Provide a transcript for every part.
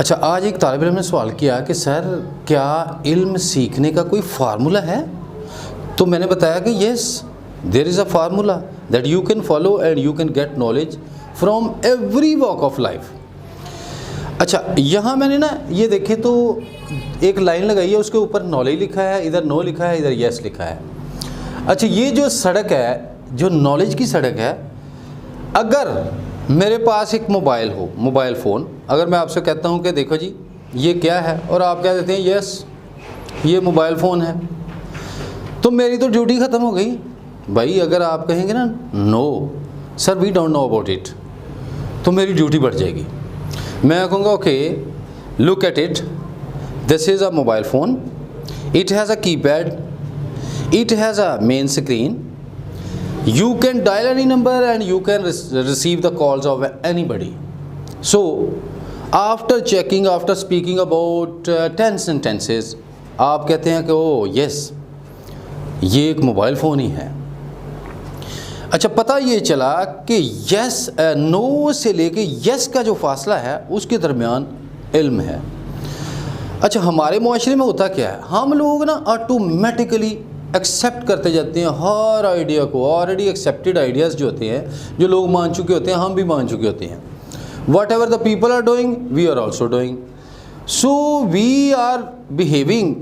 अच्छा, आज एक तालिब इल्म ने सवाल किया कि सर क्या इल्म सीखने का कोई फार्मूला है? तो मैंने बताया कि yes, there is a formula that you can follow and you can get knowledge from every walk of life. अच्छा, यहाँ मैंने ना ये देखे तो एक लाइन लगाई है, उसके ऊपर नॉलेज लिखा है, इधर नो लिखा है, इधर येस लिखा है। अच्छा, ये जो सड़क है, जो नॉलेज की सड़क है, अगर मेरे पास एक मोबाइल हो, मोबाइल फ़ोन, अगर मैं आपसे कहता हूँ कि देखो जी ये क्या है, और आप कह देते हैं यस ये मोबाइल फ़ोन है, तो मेरी तो ड्यूटी ख़त्म हो गई भाई। अगर आप कहेंगे ना no sir we don't know about it, तो मेरी ड्यूटी बढ़ जाएगी। मैं कहूँगा okay look at it, this is a mobile phone, it has a keypad, it has a main screen, you can dial any number and you can receive the calls of anybody. So after checking, after speaking about 10 sentences, आप कहते हैं कि ओ yes ये एक mobile phone ही है। अच्छा, पता ये चला कि यस नो से लेके यस का जो फासला है उसके दरमियान इल्म है। अच्छा, हमारे मुआशरे में होता क्या है, हम लोग ना ऑटोमेटिकली एक्सेप्ट करते जाते हैं हर आइडिया को। ऑलरेडी एक्सेप्टेड आइडियाज़ जो होते हैं, जो लोग मान चुके होते हैं, हम भी मान चुके होते हैं। Whatever the people are doing we are also doing, so we are behaving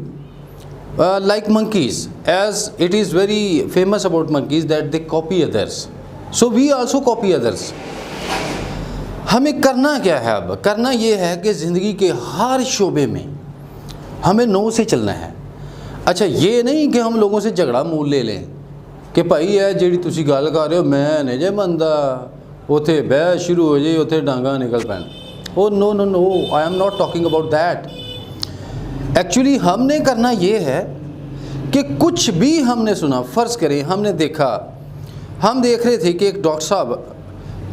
like monkeys, as it is very famous about monkeys that they copy others, so we also copy others. हमें करना क्या है? अब करना ये है कि ज़िंदगी के हर शोबे में हमें नो से चलना है। अच्छा, ये नहीं कि हम लोगों से झगड़ा मूल ले लें कि भाई है जी तुसी गल कर रहे हो मैं नहीं जे मनदा, उथे बहस शुरू हो जाए, उथे डांगा निकल पैन। Oh no no no, I am not talking about that. Actually हमने करना ये है कि कुछ भी हमने सुना, फ़र्ज़ करें हमने देखा, हम देख रहे थे कि एक डॉक्टर साहब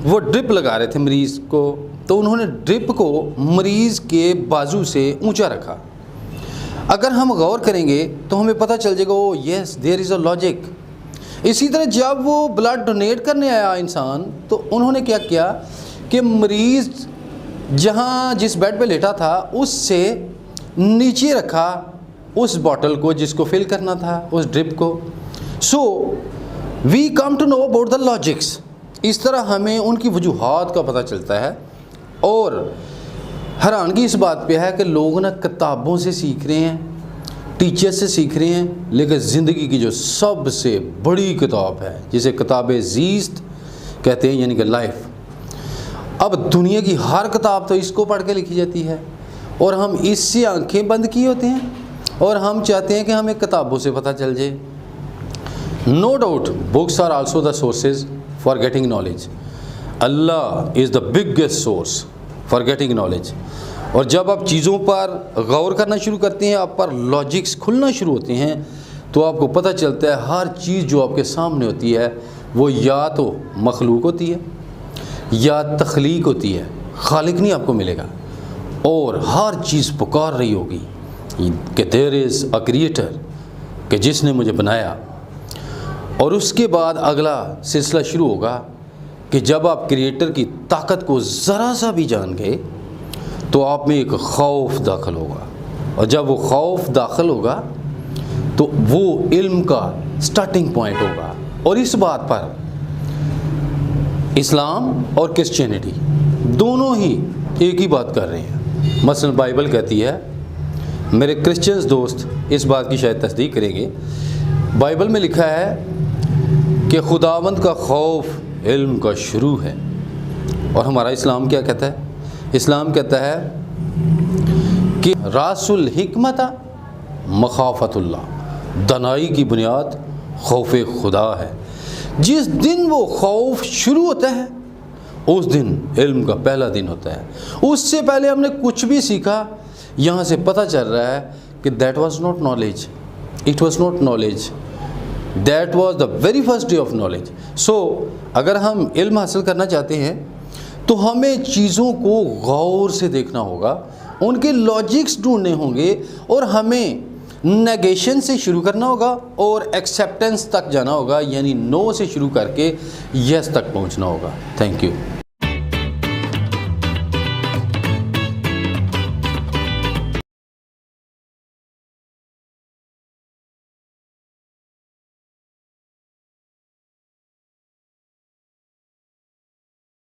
वो ड्रिप लगा रहे थे मरीज़ को, तो उन्होंने ड्रिप को मरीज़ के बाजू से ऊंचा रखा। अगर हम गौर करेंगे तो हमें पता चल जाएगा oh yes there is a logic. इसी तरह जब वो ब्लड डोनेट करने आया इंसान, तो उन्होंने क्या किया कि मरीज़ जहाँ जिस बेड पे लेटा था उससे नीचे रखा उस बॉटल को जिसको फिल करना था, उस ड्रिप को। So we come to know about the logics. इस तरह हमें उनकी वजूहात का पता चलता है। और हैरानगी इस बात पे है कि लोग ना किताबों से सीख रहे हैं, टीचर से सीख रहे हैं, लेकिन ज़िंदगी की जो सबसे बड़ी किताब है जिसे किताब ज़ीस्त कहते हैं, यानी कि लाइफ, अब दुनिया की हर किताब तो इसको पढ़ के लिखी जाती है और हम इससे आंखें बंद किए होते हैं और हम चाहते हैं कि हमें किताबों से पता चल जाए। No doubt books are also the sources for getting knowledge. Allah is the biggest source for getting knowledge. और जब आप चीज़ों पर गौर करना शुरू करते हैं, आप पर लॉजिक्स खुलना शुरू होते हैं, तो आपको पता चलता है हर चीज़ जो आपके सामने होती है वो या तो मखलूक होती है या तख्लीक होती है, खालिक नहीं आपको मिलेगा। और हर चीज़ पुकार रही होगी कि देयर इज़ अ क्रिएटर, कि जिसने मुझे बनाया। और उसके बाद अगला सिलसिला शुरू होगा कि जब आप क्रिएटर की ताकत को ज़रा सा भी जान गए तो आप में एक खौफ दाखिल होगा, और जब वो खौफ दाखिल होगा तो वो इल्म का स्टार्टिंग पॉइंट होगा। और इस बात पर इस्लाम और क्रिश्चियनिटी दोनों ही एक ही बात कर रहे हैं। मसलन बाइबल कहती है, मेरे क्रिश्चियंस दोस्त इस बात की शायद तस्दीक करेंगे, बाइबल में लिखा है कि खुदावंद का खौफ इल्म का शुरू है। और हमारा इस्लाम क्या कहता है? इस्लाम कहता है कि रासुल हिकमत मखाफतुल्लाह, दनाई की बुनियाद खौफ खुदा है। जिस दिन वो खौफ शुरू होता है उस दिन इल्म का पहला दिन होता है। उससे पहले हमने कुछ भी सीखा, यहाँ से पता चल रहा है कि that was not knowledge, it was not knowledge, that was the very first day of knowledge. So अगर हम इल्म हासिल करना चाहते हैं तो हमें चीज़ों को गौर से देखना होगा, उनके लॉजिक्स ढूंढने होंगे, और हमें नेगेशन से शुरू करना होगा और एक्सेप्टेंस तक जाना होगा, यानी नो से शुरू करके यस तक पहुंचना होगा। Thank you.